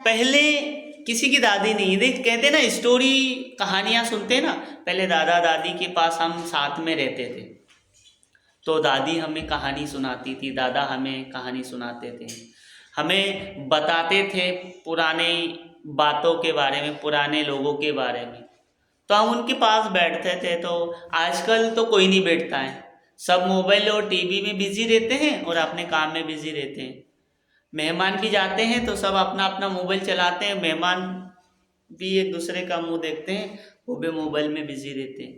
पहले किसी की दादी नहीं, देख कहते ना स्टोरी, कहानियां सुनते ना, पहले दादा दादी के पास हम साथ में रहते थे, तो दादी हमें कहानी सुनाती थी, दादा हमें कहानी सुनाते थे, हमें बताते थे पुराने बातों के बारे में, पुराने लोगों के बारे में, तो हम उनके पास बैठते थे। तो आजकल तो कोई नहीं बैठता है, सब मोबाइल और टीवी में बिजी रहते हैं और अपने काम में बिजी रहते हैं। मेहमान भी जाते हैं तो सब अपना अपना मोबाइल चलाते हैं, मेहमान भी एक दूसरे का मुंह देखते हैं, वो भी मोबाइल में बिजी रहते हैं।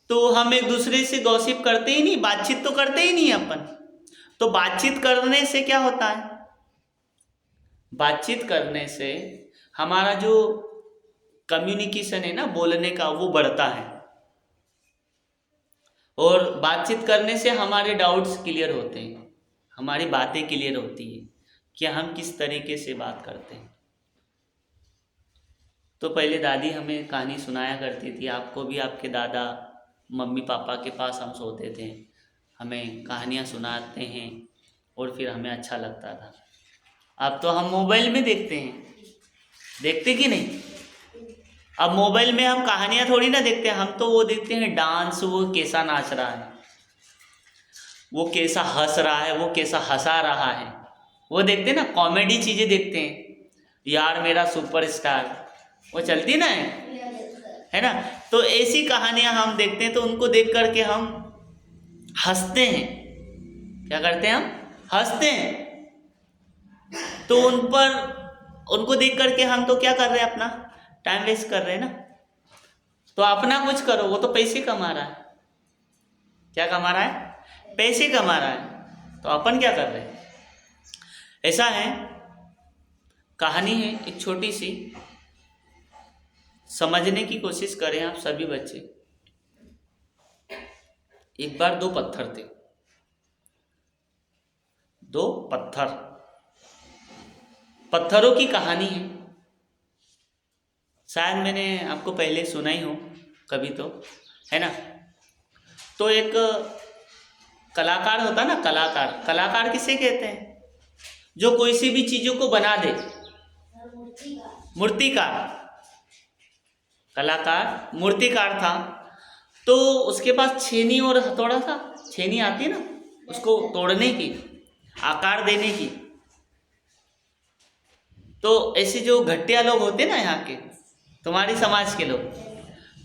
तो हम एक दूसरे से गॉसिप करते ही नहीं, बातचीत तो करते ही नहीं अपन। तो बातचीत करने से क्या होता है, बातचीत करने से हमारा जो कम्युनिकेशन है ना, बोलने का, वो बढ़ता है, और बातचीत करने से हमारे डाउट्स क्लियर होते हैं, हमारी बातें क्लियर होती है कि हम किस तरीके से बात करते हैं। तो पहले दादी हमें कहानी सुनाया करती थी, आपको भी आपके दादा मम्मी पापा के पास हम सोते थे, हमें कहानियाँ सुनाते हैं और फिर हमें अच्छा लगता था। अब तो हम मोबाइल में देखते हैं, देखते कि नहीं? अब मोबाइल में हम कहानियाँ थोड़ी ना देखते हैं, हम तो वो देखते हैं डांस, वो कैसा नाच रहा है, वो कैसा हंस रहा है, वो कैसा हंसा रहा है, वो देखते हैं ना, कॉमेडी चीज़ें देखते हैं, यार मेरा सुपरस्टार, वो चलती ना है ना। तो ऐसी कहानियां हम देखते हैं, तो उनको देख करके हम हंसते हैं। क्या करते हैं? हम हंसते हैं। तो उनको देख करके हम तो क्या कर रहे हैं, अपना टाइम वेस्ट कर रहे हैं ना। तो अपना कुछ करो, वो तो पैसे कमा रहा है। क्या कमा रहा है? पैसे कमा रहा है। तो अपन क्या कर रहे हैं? ऐसा है, कहानी है एक छोटी सी, समझने की कोशिश करें आप सभी बच्चे। एक बार दो पत्थर थे, दो पत्थरों की कहानी है। शायद मैंने आपको पहले सुनाई हो कभी, तो है ना। तो एक कलाकार होता ना, कलाकार किसे कहते हैं? जो कोई सी भी चीजों को बना दे, मूर्तिकार। कलाकार मूर्तिकार था। तो उसके पास छेनी और हथौड़ा था। छेनी आती है ना उसको तोड़ने की, आकार देने की। तो ऐसे जो घटिया लोग होते ना यहाँ के, तुम्हारी समाज के लोग,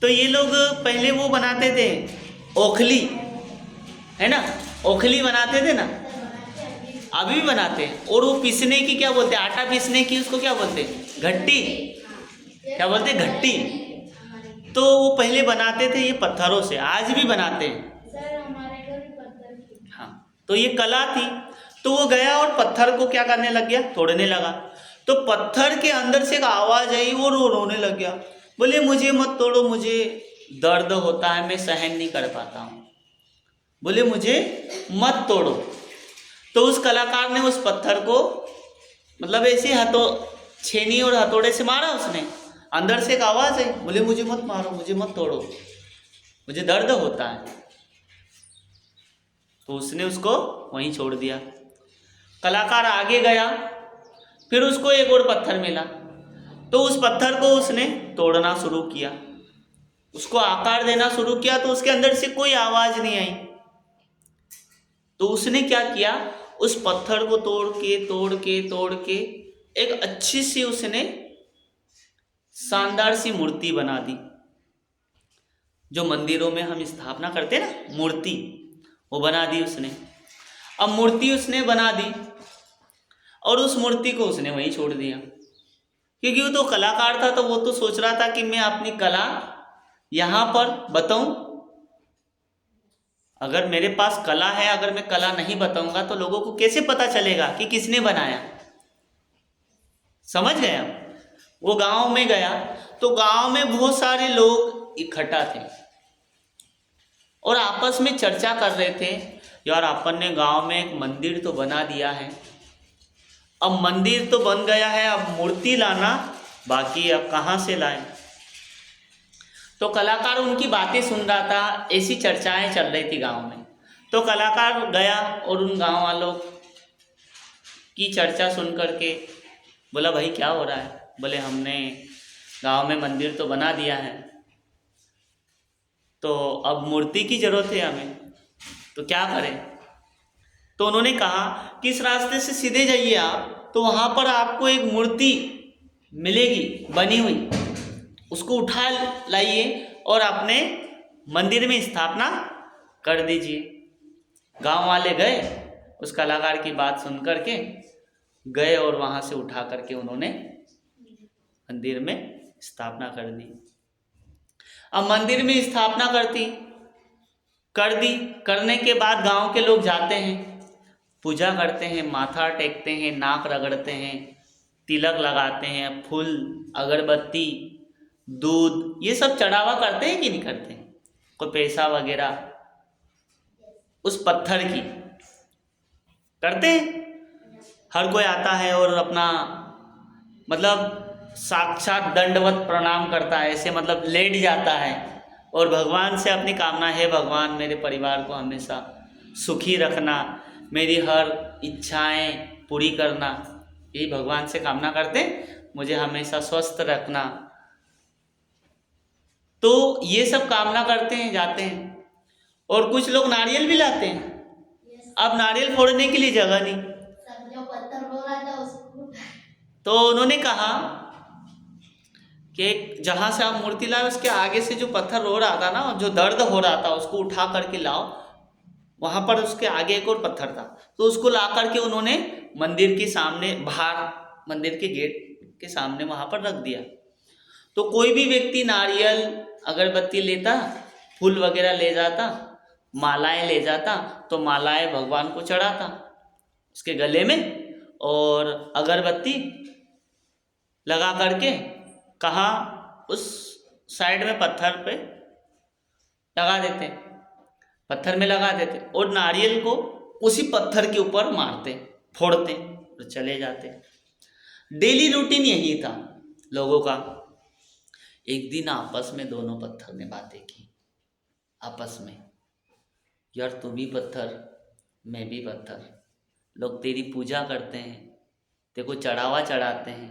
तो ये लोग पहले वो बनाते थे ओखली, है ना, ओखली बनाते थे ना, अभी भी बनाते हैं। और वो पीसने की क्या बोलते हैं, आटा पीसने की, उसको क्या बोलते हैं? घट्टी। क्या बोलते हैं? घट्टी। तो वो पहले बनाते थे ये पत्थरों से, आज भी बनाते हैं। सर हमारे घर पत्थर। हाँ, तो ये कला थी। तो वो गया और पत्थर को क्या करने लग गया? तोड़ने लगा। तो पत्थर के अंदर से एक आवाज आई, वो रोने लग गया, बोले मुझे मत तोड़ो, मुझे दर्द होता है, मैं सहन नहीं कर पाता हूँ, बोले मुझे मत तोड़ो। तो उस कलाकार ने उस पत्थर को, मतलब ऐसे छेनी और हथौड़े से मारा उसने। अंदर से एक आवाज है, बोले मुझे मत मारो, मुझे मत तोड़ो, मुझे दर्द होता है। तो उसने उसको वहीं छोड़ दिया। कलाकार आगे गया, फिर उसको एक और पत्थर मिला। तो उस पत्थर को उसने तोड़ना शुरू किया, उसको आकार देना शुरू किया। तो उसके अंदर से कोई आवाज नहीं आई। तो उसने क्या किया, उस पत्थर को तोड़ के एक अच्छी सी उसने शानदार सी मूर्ति बना दी। जो मंदिरों में हम स्थापना करते हैं ना मूर्ति, वो बना दी उसने। अब मूर्ति उसने बना दी और उस मूर्ति को उसने वहीं छोड़ दिया, क्योंकि वो तो कलाकार था। तो वो तो सोच रहा था कि मैं अपनी कला यहाँ पर बताऊं। अगर मेरे पास कला है, अगर मैं कला नहीं बताऊंगा तो लोगों को कैसे पता चलेगा कि किसने बनाया? समझ गए आप? वो गांव में गया, तो गांव में बहुत सारे लोग इकट्ठा थे और आपस में चर्चा कर रहे थे, यार अपन ने गांव में एक मंदिर तो बना दिया है, अब मंदिर तो बन गया है, अब मूर्ति लाना बाकी, अब कहाँ से लाएं? तो कलाकार उनकी बातें सुन रहा था, ऐसी चर्चाएं चल रही थी गांव में। तो कलाकार गया और उन गांव वालों की चर्चा सुन करके बोला भाई क्या हो रहा है? बोले हमने गांव में मंदिर तो बना दिया है, तो अब मूर्ति की ज़रूरत है हमें, तो क्या करें? तो उन्होंने कहा कि इस रास्ते से सीधे जाइए आप, तो वहाँ पर आपको एक मूर्ति मिलेगी बनी हुई, उसको उठा लाइए और अपने मंदिर में स्थापना कर दीजिए। गांव वाले गए, उस कलाकार की बात सुन करके गए और वहाँ से उठा करके उन्होंने मंदिर में स्थापना कर दी। अब मंदिर में स्थापना कर दी, करने के बाद गांव के लोग जाते हैं, पूजा करते हैं, माथा टेकते हैं, नाक रगड़ते हैं, तिलक लगाते हैं, फूल, अगरबत्ती, दूध, ये सब चढ़ावा करते हैं कि नहीं करते? कोई पैसा वगैरह उस पत्थर की करते हैं। हर कोई आता है और अपना मतलब साक्षात दंडवत प्रणाम करता है, ऐसे मतलब लेट जाता है और भगवान से अपनी कामना, है भगवान मेरे परिवार को हमेशा सुखी रखना, मेरी हर इच्छाएं पूरी करना, यही भगवान से कामना करते, मुझे हमेशा स्वस्थ रखना। तो ये सब कामना करते हैं, जाते हैं। और कुछ लोग नारियल भी लाते हैं। अब नारियल फोड़ने के लिए जगह नहीं, जो पत्थर रो रहा था उसको तो उन्होंने कहा कि जहाँ से आप मूर्ति लाए उसके आगे से जो पत्थर रो रहा था ना, जो दर्द हो रहा था, उसको उठा करके लाओ। वहाँ पर उसके आगे एक और पत्थर था, तो उसको ला करके उन्होंने मंदिर के सामने, बाहर मंदिर के गेट के सामने वहाँ पर रख दिया। तो कोई भी व्यक्ति नारियल, अगरबत्ती लेता, फूल वगैरह ले जाता, मालाएं ले जाता, तो मालाएं भगवान को चढ़ाता उसके गले में, और अगरबत्ती लगा करके कहाँ उस साइड में पत्थर पे लगा देते, पत्थर में लगा देते, और नारियल को उसी पत्थर के ऊपर मारते, फोड़ते और चले जाते। डेली रूटीन यही था लोगों का। एक दिन आपस में दोनों पत्थर ने बातें की, आपस में, यार तू भी पत्थर, मैं भी पत्थर, लोग तेरी पूजा करते हैं, तेरे को चढ़ावा चढ़ाते हैं,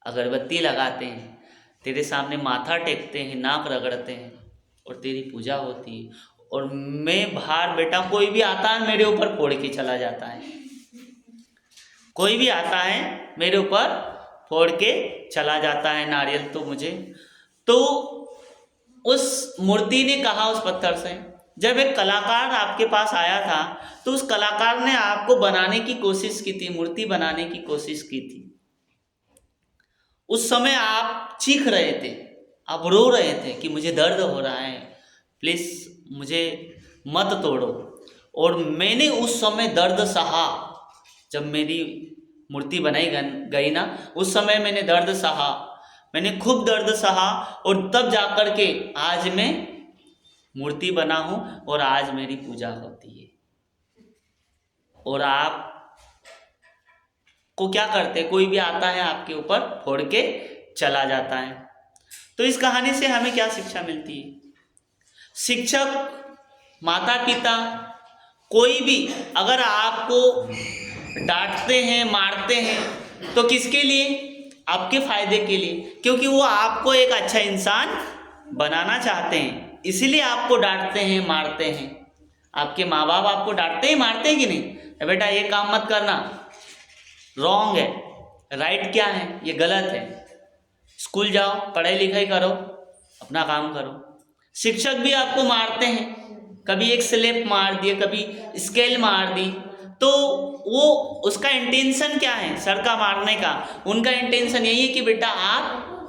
अगरबत्ती लगाते हैं, तेरे सामने माथा टेकते हैं, नाक रगड़ते हैं, और तेरी पूजा होती है, और मैं बाहर बेटा, कोई भी आता है मेरे ऊपर फोड़ के चला जाता है, कोई भी आता है मेरे ऊपर फोड़ के चला जाता है नारियल, तो मुझे। तो उस मूर्ति ने कहा उस पत्थर से, जब एक कलाकार आपके पास आया था, तो उस कलाकार ने आपको बनाने की कोशिश की थी, मूर्ति बनाने की कोशिश की थी। उस समय आप चीख रहे थे, आप रो रहे थे कि मुझे दर्द हो रहा है, प्लीज़ मुझे मत तोड़ो। और मैंने उस समय दर्द सहा, जब मेरी मूर्ति बनाई गई ना, उस समय मैंने दर्द सहा, मैंने खूब दर्द सहा, और तब जाकर के आज मैं मूर्ति बना हूँ और आज मेरी पूजा होती है। और आप को क्या करते, कोई भी आता है आपके ऊपर फोड़ के चला जाता है। तो इस कहानी से हमें क्या शिक्षा मिलती है? शिक्षक, माता पिता, कोई भी अगर आपको डांटते हैं, मारते हैं, तो किसके लिए? आपके फायदे के लिए, क्योंकि वो आपको एक अच्छा इंसान बनाना चाहते हैं, इसीलिए आपको डांटते हैं, मारते हैं। आपके माँ बाप आपको डांटते हैं, मारते हैं कि नहीं? बेटा ये काम मत करना, रॉन्ग है, राइट क्या है, ये गलत है, स्कूल जाओ, पढ़ाई लिखाई करो, अपना काम करो। शिक्षक भी आपको मारते हैं, कभी एक स्लेप मार दिए, कभी स्केल मार दी, तो वो उसका इंटेंशन क्या है? सर का मारने का उनका इंटेंशन यही है कि बेटा आप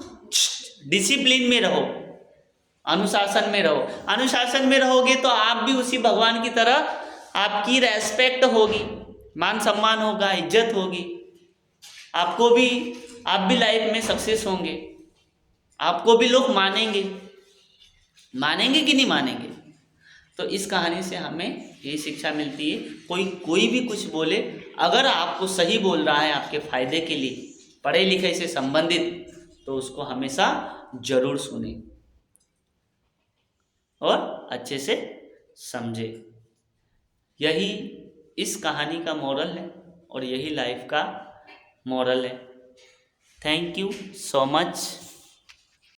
डिसिप्लिन में रहो, अनुशासन में रहो। अनुशासन में रहोगे तो आप भी उसी भगवान की तरह, आपकी रेस्पेक्ट होगी, मान सम्मान होगा, इज्जत होगी, आपको भी, आप भी लाइफ में सक्सेस होंगे, आपको भी लोग मानेंगे। मानेंगे कि नहीं मानेंगे? तो इस कहानी से हमें यही शिक्षा मिलती है, कोई भी कुछ बोले, अगर आपको सही बोल रहा है आपके फायदे के लिए, पढ़े लिखे से संबंधित, तो उसको हमेशा जरूर सुने और अच्छे से समझे। यही इस कहानी का मॉरल है और यही लाइफ का मॉरल है। Thank you so much.